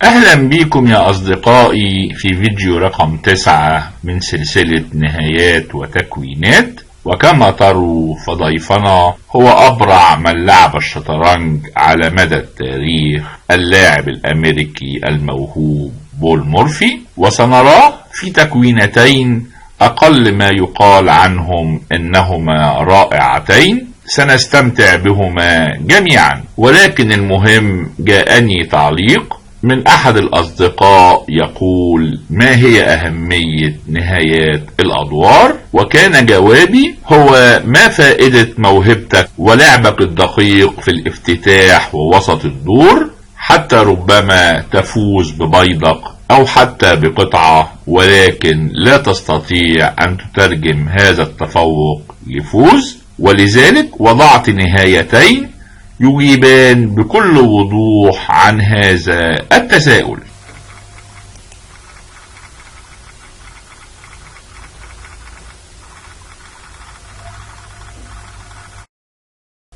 أهلا بكم يا أصدقائي في فيديو رقم 9 من سلسلة نهايات وتكوينات. وكما تروا فضيفنا هو أبرع من لعب الشطرنج على مدى التاريخ، اللاعب الأمريكي الموهوب بول مورفي، وسنراه في تكوينتين أقل ما يقال عنهم إنهما رائعتين، سنستمتع بهما جميعا. ولكن المهم جاءني تعليق من أحد الأصدقاء يقول: ما هي أهمية نهايات الأدوار؟ وكان جوابي هو: ما فائدة موهبتك ولعبك الدقيق في الافتتاح ووسط الدور حتى ربما تفوز ببيضك أو حتى بقطعة، ولكن لا تستطيع أن تترجم هذا التفوق لفوز. ولذلك وضعت نهايتين يجيبان بكل وضوح عن هذا التساؤل.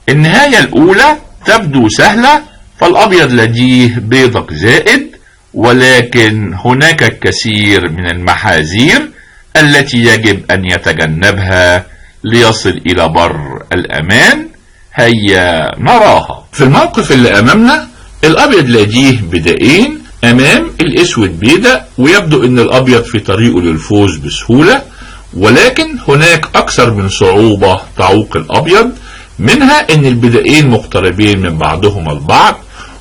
النهاية الأولى تبدو سهلة، فالأبيض لديه بيضك زائد، ولكن هناك الكثير من المحاذير التي يجب أن يتجنبها ليصل إلى بر الأمان. هيا نراها. في الموقف اللي أمامنا الأبيض لديه بدائين، أمام الأسود بيدق، ويبدو أن الأبيض في طريقه للفوز بسهولة، ولكن هناك أكثر من صعوبة تعوق الأبيض، منها أن البدائين مقتربين من بعضهما البعض،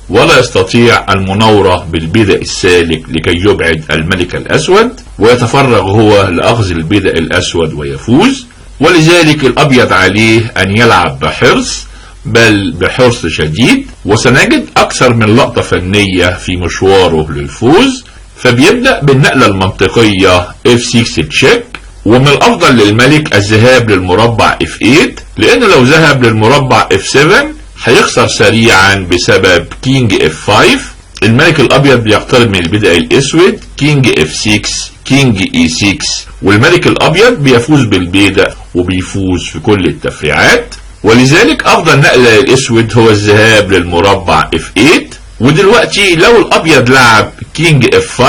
ولا يستطيع المناورة بالبيدق السالك لكي يبعد الملك الأسود، ويتفرغ هو لأخذ البيدق الأسود ويفوز. ولذلك الأبيض عليه أن يلعب بحرص، بل بحرص شديد، وسنجد أكثر من لقطة فنية في مشواره للفوز. فبيبدأ بالنقلة المنطقية F6 تشيك، ومن الأفضل للملك الذهاب للمربع F8، لأنه لو ذهب للمربع F7 هيخسر سريعا بسبب كينج F5. الملك الأبيض بيقترب من البيدق الأسود، كينج F6، كينج E6، والملك الأبيض بيفوز بالبيدق وبيفوز في كل التفريعات. ولذلك أفضل نقلة للأسود هو الذهاب للمربع F8. ودلوقتي لو الأبيض لعب كينج F5،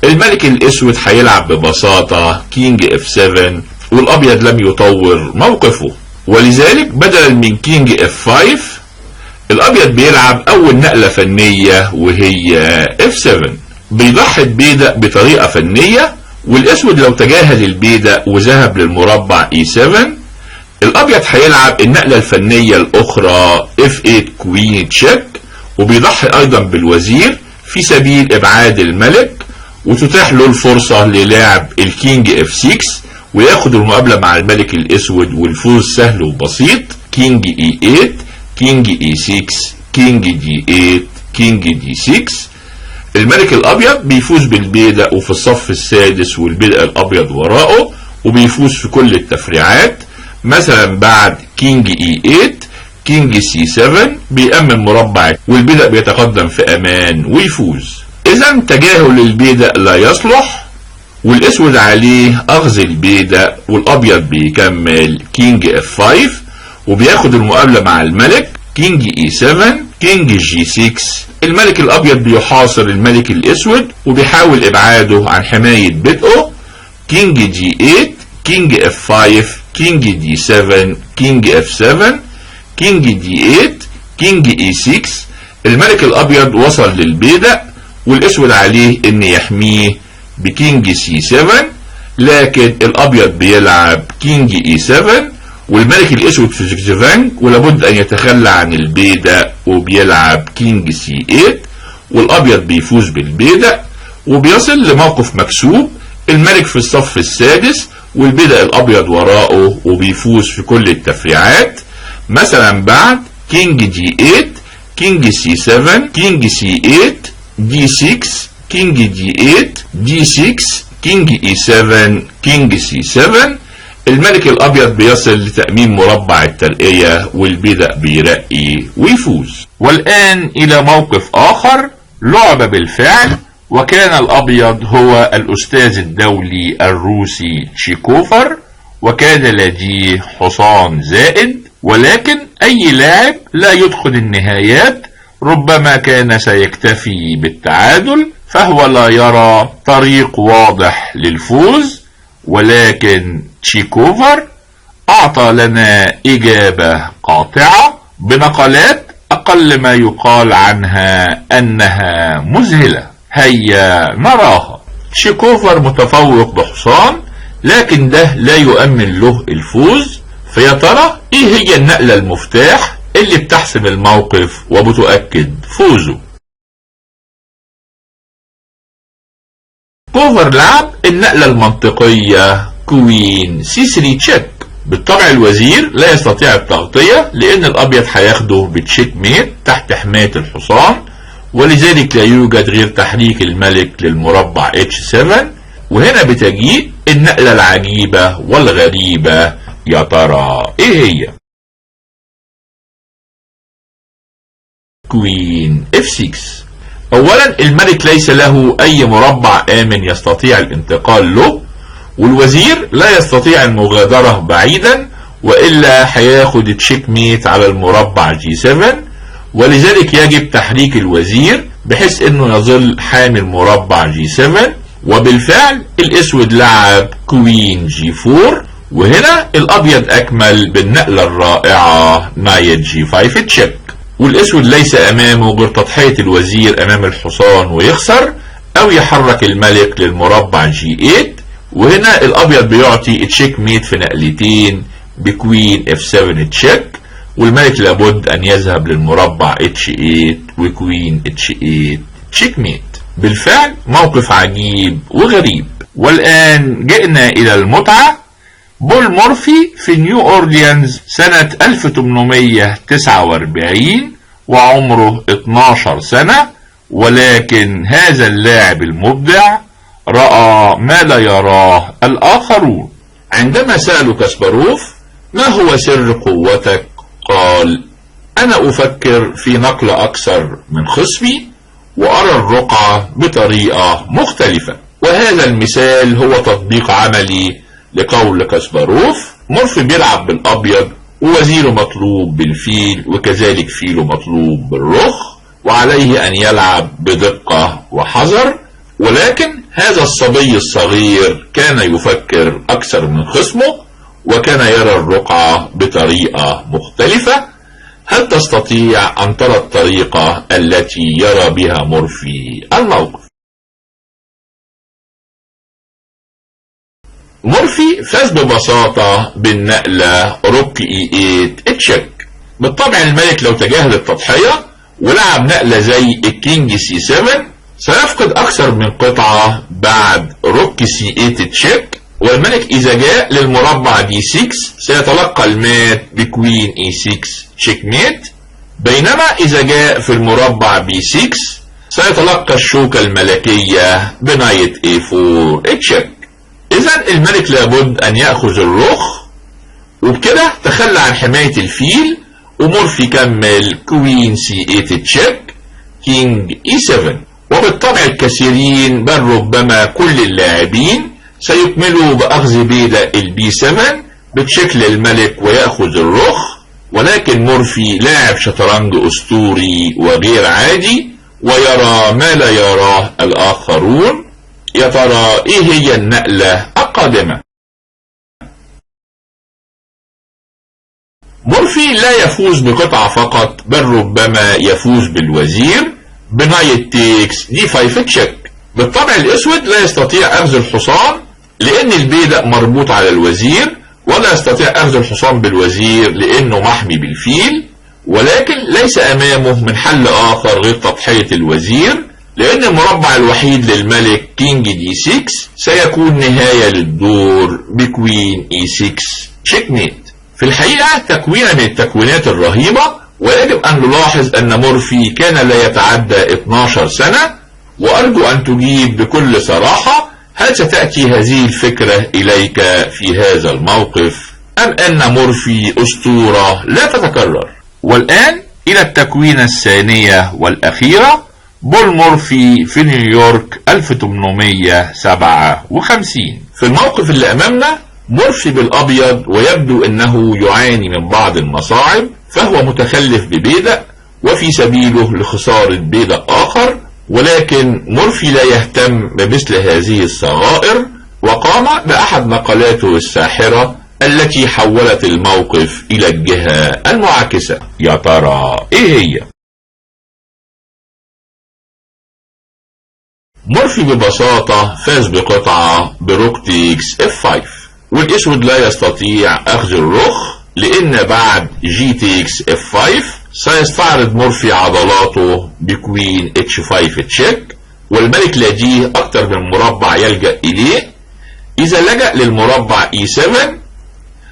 الملك الأسود هيلعب ببساطة كينج F7، والأبيض لم يطور موقفه. ولذلك بدلا من كينج F5 الأبيض بيلعب أول نقلة فنية وهي F7. بيضحي ببيدق بطريقة فنية، والأسود لو تجاهل البيدق وذهب للمربع E7 الأبيض هيلعب النقلة الفنية الأخرى F8 كوين تشيك، وبيضحي أيضا بالوزير في سبيل إبعاد الملك، وتتاح له الفرصة للعب الكينج F6 وياخد المقابلة مع الملك الأسود، والفوز سهل وبسيط. كينج E8، كينج E6، كينج D8، كينج D6. الملك الأبيض بيفوز بالبيدق وفي الصف السادس، والبيدق الأبيض وراءه، وبيفوز في كل التفريعات. مثلا بعد كينج E8 كينج C7 بيأمن مربع، والبيدق بيتقدم في أمان ويفوز. إذا تجاهل البيدق لا يصلح، والأسود عليه أخذ البيدق، والأبيض بيكمل كينج F5 وبياخد المقابلة مع الملك كينج E7، كينج G6. الملك الأبيض بيحاصر الملك الأسود وبيحاول إبعاده عن حماية بدءه، كينج G8، كينج F5، كينج D7، كينج F7، كينج D8، كينج E6. الملك الأبيض وصل للبيدق، والأسود عليه إن يحميه بكينج C7، لكن الأبيض بيلعب كينج E7، والملك الأسود في زجزفانج ولابد أن يتخلى عن البيدق، وبيلعب كينج C8، والأبيض بيفوز بالبيدق وبيصل لموقف مكسوب. الملك في الصف السادس، والبيدق الأبيض وراءه، وبيفوز في كل التفريعات. مثلا بعد كينج D8، كينج C7، كينج C8، D6، كينج D8، D6، كينج E7، كينج C7. الملك الأبيض بيصل لتأمين مربع الترقية، والبيدق بيرقي ويفوز. والآن إلى موقف آخر لعب بالفعل، وكان الأبيض هو الأستاذ الدولي الروسي شيكوفر، وكان لديه حصان زائد، ولكن أي لاعب لا يدخل النهايات ربما كان سيكتفي بالتعادل، فهو لا يرى طريق واضح للفوز، ولكن تشيكوفر أعطى لنا إجابة قاطعة بنقلات أقل ما يقال عنها أنها مذهلة. هيا نراها. تشيكوفر متفوق بحصان، لكن ده لا يؤمن له الفوز. فيا ترى إيه هي النقلة المفتاح اللي بتحسم الموقف وبتؤكد فوزه؟ كوفر لعب النقلة المنطقية كوين سي 3 تشيك. بالطبع الوزير لا يستطيع التغطية، لأن الأبيض هياخده بتشيك ميت تحت حماية الحصان، ولذلك لا يوجد غير تحريك الملك للمربع H7. وهنا بتجيء النقلة العجيبة والغريبة، يا ترى ايه هي؟ كوين F6. اولا الملك ليس له اي مربع امن يستطيع الانتقال له، والوزير لا يستطيع المغادرة بعيدا، وإلا هياخد تشيك ميت على المربع G7. ولذلك يجب تحريك الوزير بحيث انه يظل حامل مربع G7. وبالفعل الاسود لعب كوين G4، وهنا الابيض اكمل بالنقلة الرائعة نايت G5 تشيك. والاسود ليس امامه غير تضحية الوزير امام الحصان ويخسر، او يحرك الملك للمربع G8. وهنا الابيض بيعطي تشيك ميت في نقلتين بكوين F7 تشيك، والملك لابد ان يذهب للمربع H8 وكوين H8 تشيك ميت. بالفعل موقف عجيب وغريب. والان جئنا الى المتعة. بول مورفي في نيو أورليانز سنة 1849 وعمره 12 سنة، ولكن هذا اللاعب المبدع رأى ما لا يراه الآخرون. عندما سألوا كاسباروف ما هو سر قوتك، قال: أنا أفكر في نقل أكثر من خصمي، وأرى الرقعة بطريقة مختلفة. وهذا المثال هو تطبيق عملي لقول كاسباروف. مورفي بيلعب بالأبيض، ووزيره مطلوب بالفيل، وكذلك فيله مطلوب بالرخ، وعليه أن يلعب بدقة وحذر. ولكن هذا الصبي الصغير كان يفكر أكثر من خصمه، وكان يرى الرقعة بطريقة مختلفة. هل تستطيع أن ترى الطريقة التي يرى بها مورفي الموقف؟ مورفي فاز ببساطة بالنقلة روك E8 تشيك. بالطبع الملك لو تجاهل التضحية ولعب نقلة زي الكينج C7 سيفقد أكثر من قطعة بعد روك C8 تشيك. والملك إذا جاء للمربع D6 سيتلقى المات بكوين E6 تشيك ميت، بينما إذا جاء في المربع B6 سيتلقى الشوكة الملكية بنايت A4 تشيك. إذا الملك لابد أن يأخذ الرخ، وبكده تخلى عن حماية الفيل، ومورفي كمل كوين C8 تشيك كينج E7. وبالطبع الكثيرين بل ربما كل اللاعبين سيكملوا بأخذ بيدق الB7 بتشيك للملك ويأخذ الرخ. ولكن مورفي لاعب شطرنج أسطوري وغير عادي، ويرى ما لا يراه الآخرون. يا ترى ايه هي النقلة القادمة؟ مورفي لا يفوز بقطعة فقط، بل ربما يفوز بالوزير بنايت تيكس D5 تشيك. بالطبع الاسود لا يستطيع اخذ الحصان لان البيدق مربوط على الوزير، ولا يستطيع اخذ الحصان بالوزير لانه محمي بالفيل. ولكن ليس امامه من حل اخر غير تضحية الوزير، لأن المربع الوحيد للملك كينج D6 سيكون نهاية للدور بكوين E6 تشيك ميت. في الحقيقة تكوينة من التكوينات الرهيبة، ويجب أن نلاحظ أن مورفي كان لا يتعدى 12 سنة. وأرجو أن تجيب بكل صراحة، هل ستأتي هذه الفكرة إليك في هذا الموقف، أم أن مورفي أسطورة لا تتكرر؟ والآن إلى التكوينة الثانية والأخيرة. بول مورفي في نيويورك 1857. في الموقف اللي أمامنا مورفي بالأبيض، ويبدو أنه يعاني من بعض المصاعب، فهو متخلف ببيدق، وفي سبيله لخسارة بيدق آخر، ولكن مورفي لا يهتم بمثل هذه الصغائر، وقام بأحد نقلاته الساحرة التي حولت الموقف إلى الجهة المعاكسة. يا ترى إيه هي؟ مورفي ببساطة فاز بقطعة بروك تيكس F5، والأسود لا يستطيع أخذ الرخ، لأن بعد جي تيكس F5 سيستعرض مورفي عضلاته بكوين H5 تشيك، والملك لديه أكثر من مربع يلجأ إليه. إذا لجأ للمربع E7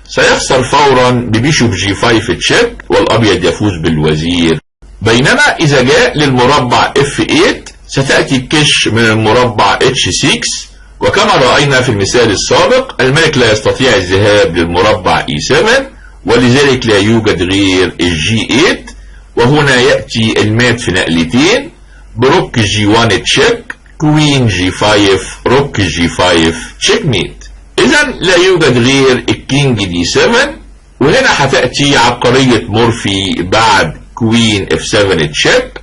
سيخسر فورا ببيشوب G5 تشيك، والأبيض يفوز بالوزير. بينما إذا جاء للمربع F8 ستأتي الكش من المربع H6، وكما رأينا في المثال السابق الملك لا يستطيع الذهاب للمربع E7، ولذلك لا يوجد غير الG8، وهنا يأتي المات في نقلتين بروك G1 تشيك، كوين G5، روك G5 تشيك ميت. إذا لا يوجد غير الكينج D7، وهنا هتأتي عبقرية مورفي بعد كوين F7 تشيك،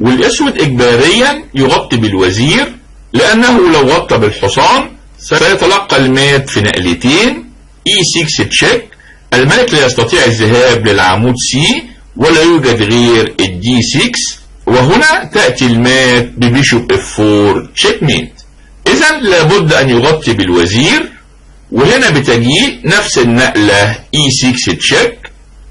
والأسود إجباريا يغطي بالوزير، لأنه لو غطى بالحصان سيتلقى المات في نقلتين E6 تشيك. الملك لا يستطيع الذهاب للعمود C، ولا يوجد غير الدي 6، وهنا تأتي المات ببيشوب F4 تشيك ميت. إذا لابد أن يغطي بالوزير، وهنا بتجي نفس النقلة E6 تشيك.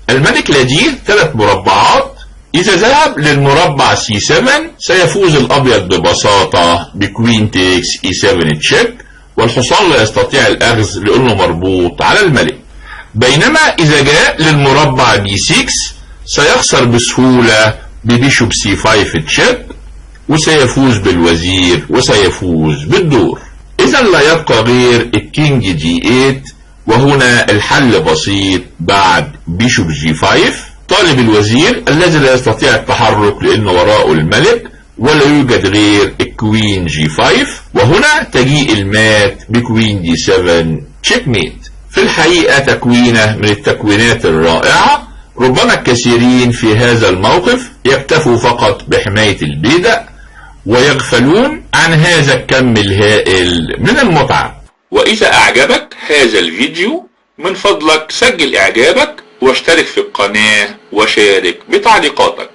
الملك لديه 3 مربعات، إذا ذهب للمربع C7 سيفوز الأبيض ببساطة بكوين تيكس E7 تشيك، والحصان لا يستطيع الأخذ لأنه مربوط على الملك. بينما إذا جاء للمربع B6 سيخسر بسهولة ببيشوب C5 تشيك، وسيفوز بالوزير وسيفوز بالدور. إذا لا يبقى غير الكينج G8، وهنا الحل بسيط بعد بيشوب G5. طالب الوزير الذي لا يستطيع التحرك لأنه وراءه الملك، ولا يوجد غير الكوين G5، وهنا تجيء المات بكوين D7 تشيك ميت. في الحقيقة تكوينة من التكوينات الرائعة. ربما الكثيرين في هذا الموقف يكتفوا فقط بحماية البيدق ويغفلون عن هذا الكم الهائل من المتعة. وإذا أعجبك هذا الفيديو من فضلك سجل إعجابك واشترك في القناة وشارك بتعليقاتك.